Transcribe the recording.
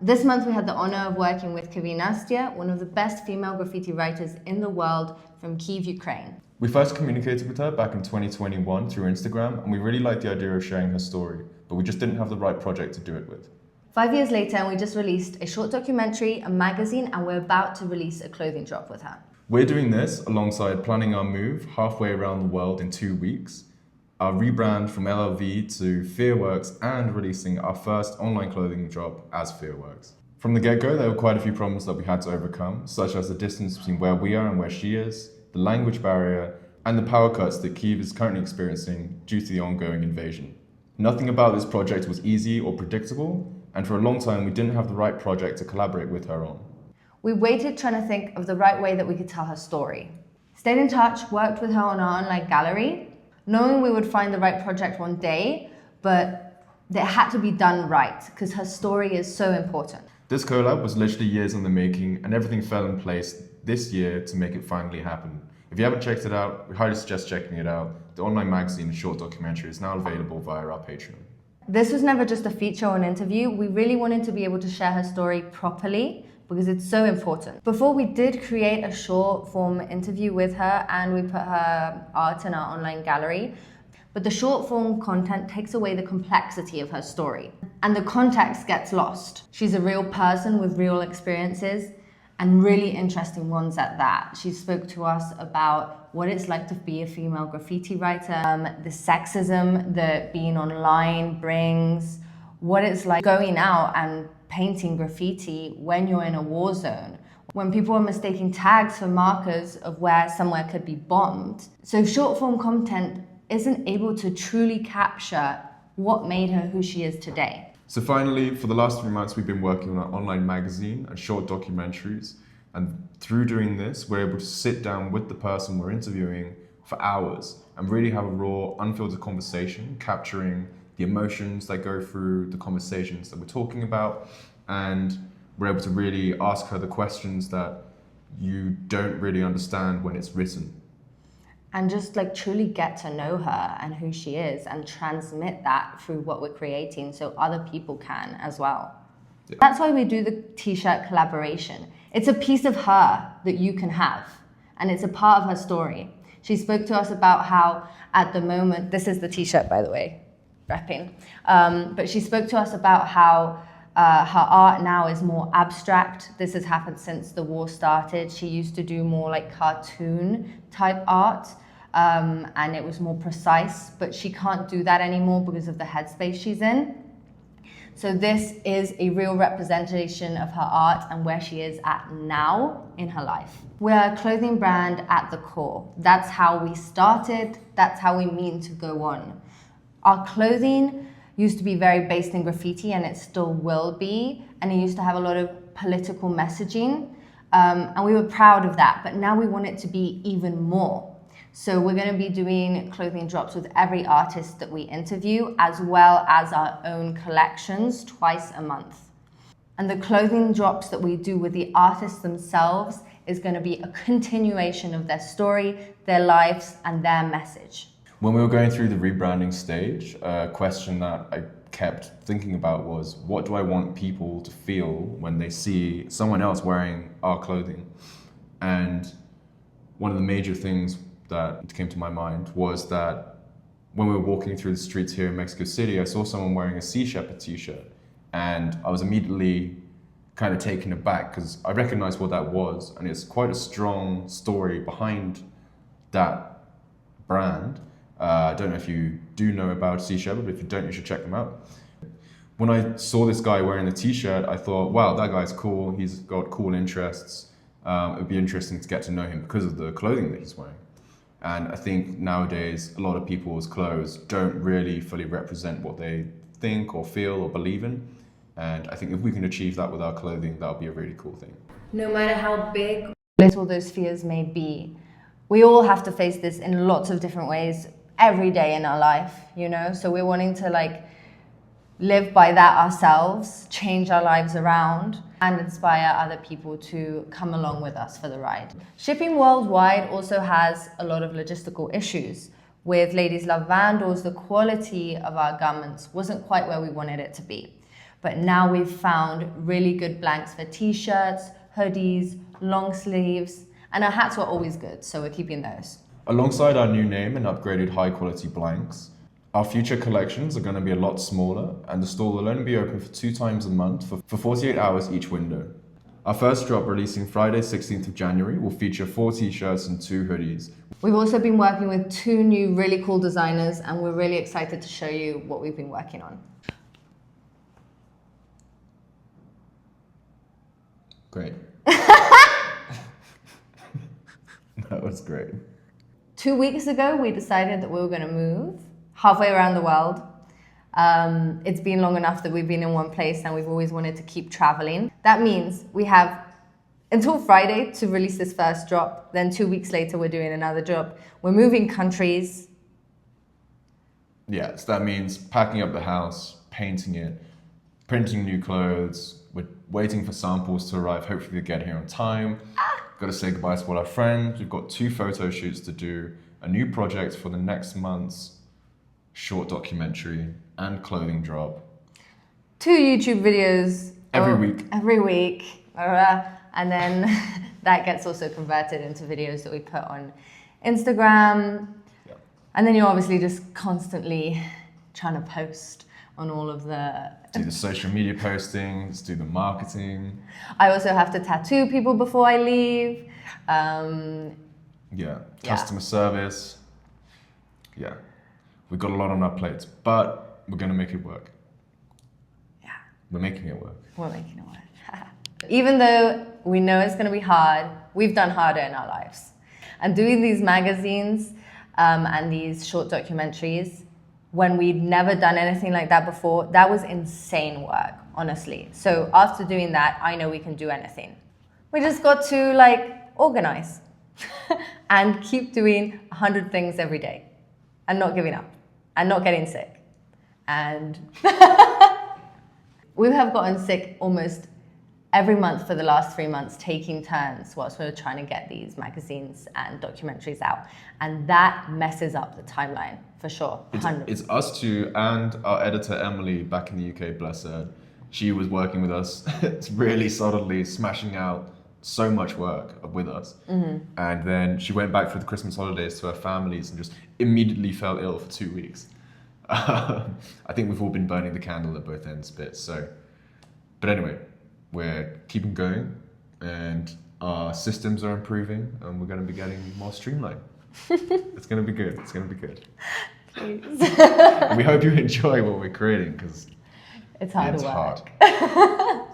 This month we had the honor of working with KIVI, one of the best female graffiti writers in the world from Kyiv, Ukraine. We first communicated with her back in 2021 through Instagram, and we really liked the idea of sharing her story, but we just didn't have the right project to do it with. 5 years later, we just released a short documentary, a magazine, and we're about to release a clothing drop with her. We're doing this alongside planning our move halfway around the world in 2 weeks, our rebrand from LLV to FEARWORKS, and releasing our first online clothing drop as FEARWORKS. From the get-go, there were quite a few problems that we had to overcome, such as the distance between where we are and where she is, the language barrier, and the power cuts that Kyiv is currently experiencing due to the ongoing invasion. Nothing about this project was easy or predictable, and for a long time we didn't have the right project to collaborate with her on. We waited trying to think of the right way that we could tell her story. Stayed in touch, worked with her on our online gallery, knowing we would find the right project one day, but it had to be done right, because her story is so important. This collab was literally years in the making, and everything fell in place this year to make it finally happen. If you haven't checked it out, we highly suggest checking it out. The online magazine and short documentary is now available via our Patreon. This was never just a feature or an interview. We really wanted to be able to share her story properly because it's so important. Before, we did create a short form interview with her and we put her art in our online gallery. But the short form content takes away the complexity of her story and the context gets lost. She's a real person with real experiences and really interesting ones at that. She spoke to us about what it's like to be a female graffiti writer, the sexism that being online brings, what it's like going out and painting graffiti when you're in a war zone, when people are mistaking tags for markers of where somewhere could be bombed. So short form content isn't able to truly capture what made her who she is today. So finally, for the last 3 months, we've been working on our online magazine and short documentaries. And through doing this, we're able to sit down with the person we're interviewing for hours and really have a raw, unfiltered conversation, capturing the emotions that go through the conversations that we're talking about. And we're able to really ask her the questions that you don't really understand when it's written. And just like truly get to know her and who she is and transmit that through what we're creating so other people can as well. Yeah. That's why we do the t-shirt collaboration. It's a piece of her that you can have and it's a part of her story. She spoke to us about how at the moment, this is the t-shirt by the way, repping, but she spoke to us about how her art now is more abstract. This has happened since the war started. She used to do more like cartoon type art and it was more precise, but she can't do that anymore because of the headspace she's in. So this is a real representation of her art and where she is at now in her life. We're a clothing brand at the core. That's how we started. That's how we mean to go on. Our clothing used to be very based in graffiti and it still will be. And it used to have a lot of political messaging. And we were proud of that, but now we want it to be even more. So we're going to be doing clothing drops with every artist that we interview, as well as our own collections twice a month. And the clothing drops that we do with the artists themselves is going to be a continuation of their story, their lives, and their message. When we were going through the rebranding stage, a question that I kept thinking about was, what do I want people to feel when they see someone else wearing our clothing? And one of the major things that came to my mind was that when we were walking through the streets here in Mexico City, I saw someone wearing a Sea Shepherd t-shirt and I was immediately kind of taken aback because I recognized what that was, and it's quite a strong story behind that brand. I don't know if you do know about Sea Shepherd, but if you don't, you should check them out. When I saw this guy wearing the t-shirt, I thought, wow, that guy's cool. He's got cool interests. It would be interesting to get to know him because of the clothing that he's wearing. And I think nowadays, a lot of people's clothes don't really fully represent what they think or feel or believe in. And I think if we can achieve that with our clothing, that would be a really cool thing. No matter how big or little those fears may be, we all have to face this in lots of different ways every day in our life, you know? So we're wanting to like live by that ourselves, change our lives around, and inspire other people to come along with us for the ride. Shipping worldwide also has a lot of logistical issues. With Ladies Love Vandals, the quality of our garments wasn't quite where we wanted it to be. But now we've found really good blanks for t-shirts, hoodies, long sleeves, and our hats were always good, so we're keeping those. Alongside our new name and upgraded high quality blanks, our future collections are going to be a lot smaller, and the store will only be open for 2 times a month for 48 hours each window. Our first drop, releasing Friday 16th of January, will feature 4 t-shirts and 2 hoodies. We've also been working with 2 new really cool designers, and we're really excited to show you what we've been working on. Great. That was great. 2 weeks ago, we decided that we were going to move halfway around the world. It's been long enough that we've been in one place and we've always wanted to keep traveling. That means we have until Friday to release this first drop. Then 2 weeks later, we're doing another drop. We're moving countries. Yeah, so that means packing up the house, painting it, printing new clothes. We're waiting for samples to arrive. Hopefully they get here on time. Got to say goodbye to all our friends. We've got 2 photo shoots to do, a new project for the next month's short documentary and clothing drop. 2 YouTube videos. Every week. Every week. And then that gets also converted into videos that we put on Instagram. Yeah. And then you're obviously just constantly trying to post on all of the... Do the social media postings, do the marketing. I also have to tattoo people before I leave. Customer service. Yeah, we've got a lot on our plates, but we're going to make it work. Yeah. We're making it work. We're making it work. Even though we know it's going to be hard, we've done harder in our lives. And doing these magazines and these short documentaries, when we'd never done anything like that before, that was insane work, honestly. So after doing that, I know we can do anything. We just got to organize and keep doing 100 things every day and not giving up and not getting sick. And we have gotten sick almost every month for the last 3 months, taking turns whilst we're trying to get these magazines and documentaries out. And that messes up the timeline, for sure. It's us 2 and our editor, Emily, back in the UK, bless her. She was working with us, really solidly smashing out so much work with us. Mm-hmm. And then she went back for the Christmas holidays to her families and just immediately fell ill for 2 weeks. I think we've all been burning the candle at both ends a bit. But anyway, we're keeping going and our systems are improving and we're going to be getting more streamlined. It's going to be good. It's going to be good. Please. We hope you enjoy what we're creating because it's hard work. Hard.